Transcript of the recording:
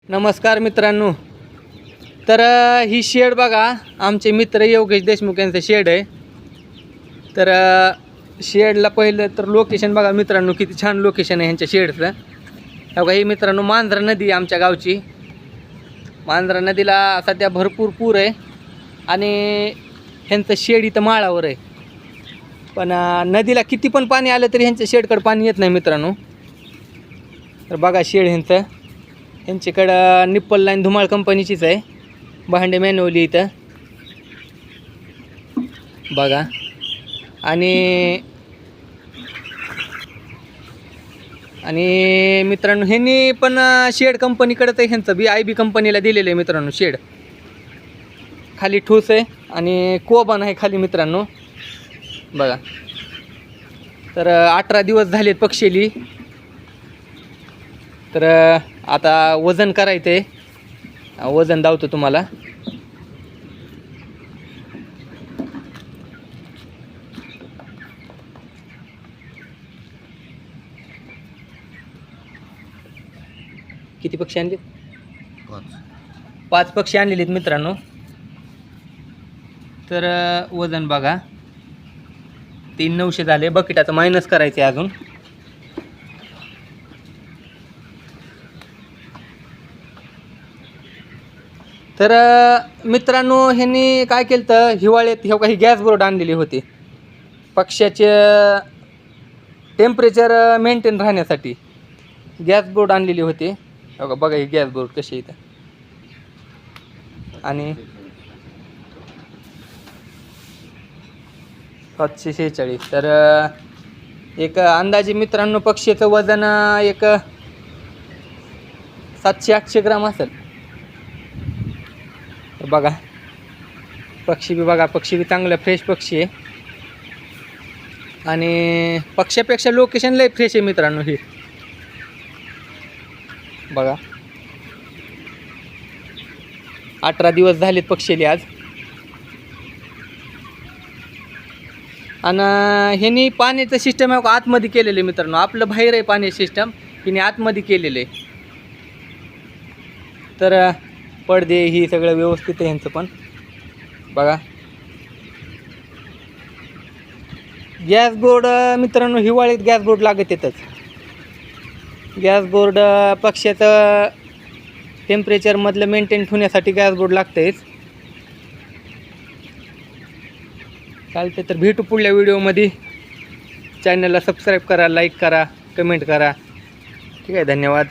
नमस्कार मित्रांनो. तर ही शेड बघा, आमचे मित्र योगेश देशमुख यांचं शेड आहे. तर शेडला पहिलं तर लोकेशन बघा मित्रांनो, किती छान लोकेशन आहे ह्यांच्या शेडचं. बघा ही मित्रांनो मांजरा नदी आहे आमच्या गावची. मांजरा नदीला सध्या भरपूर पूर आहे आणि ह्यांचं शेड इथं माळावर आहे. पण नदीला किती पण पाणी आलं तरी ह्यांच्या शेडकडं पाणी येत नाही मित्रांनो. तर बघा शेड ह्यांच्याकडं निप्पल लाईन धुमाळ कंपनीचीच आहे, भांडे मॅन्युअली इथं बघा. आणि मित्रांनो ह्यांनी पण शेड कंपनीकडंच आहे, ह्यांचं BIB कंपनीला दिलेलं आहे मित्रांनो शेड. खाली ठोस आहे आणि कोबन आहे खाली मित्रांनो बघा. तर 18 दिवस झालेत पक्षीली. तर आता वजन करायचं आहे, वजन दावतो तुम्हाला. किती पक्षी आणले? 5 पक्षी आणलेले आहेत मित्रांनो. तर वजन बघा 3,900 झाले. बकेटाचं मायनस करायचं आहे अजून. तर मित्रांनो ह्यांनी काय केलं तर हिवाळ्यात हे काही गॅस बोर्ड आणलेली होती पक्ष्याचे टेम्परेचर मेंटेन राहण्यासाठी. गॅस बोर्ड आणलेली होती बघा ही गॅस बोर्ड कशी इथं. आणि 746. तर एक अंदाजे मित्रांनो पक्षीचं वजन एक 700-800 ग्राम असेल. बघा पक्षी बी बघा, पक्षी बी चांगलं फ्रेश पक्षी आहे आणि पक्ष्यापेक्षा लोकेशन लय फ्रेश आहे मित्रांनो. ही बघा 18 दिवस झालेत पक्षीले आज. आणि ह्यांनी पाण्याचं सिस्टम आहे आतमध्ये केलेलं आहे मित्रांनो. आपलं बाहेर आहे पाणी सिस्टम, हिने आतमध्ये केलेलं आहे. तर पडदे ही सगळं व्यवस्थित आहे ह्यांचं पण बघा. गॅस बोर्ड मित्रांनो हिवाळ्यात गॅस बोर्ड लागत येतच. गॅस बोर्ड पक्ष्याचं टेम्परेचरमधलं मेंटेन ठेवण्यासाठी गॅस बोर्ड लागतेच. चालते तर भेटू पुढल्या व्हिडिओमध्ये. चॅनलला सबस्क्राईब करा, लाईक करा, कमेंट करा. ठीक आहे, धन्यवाद.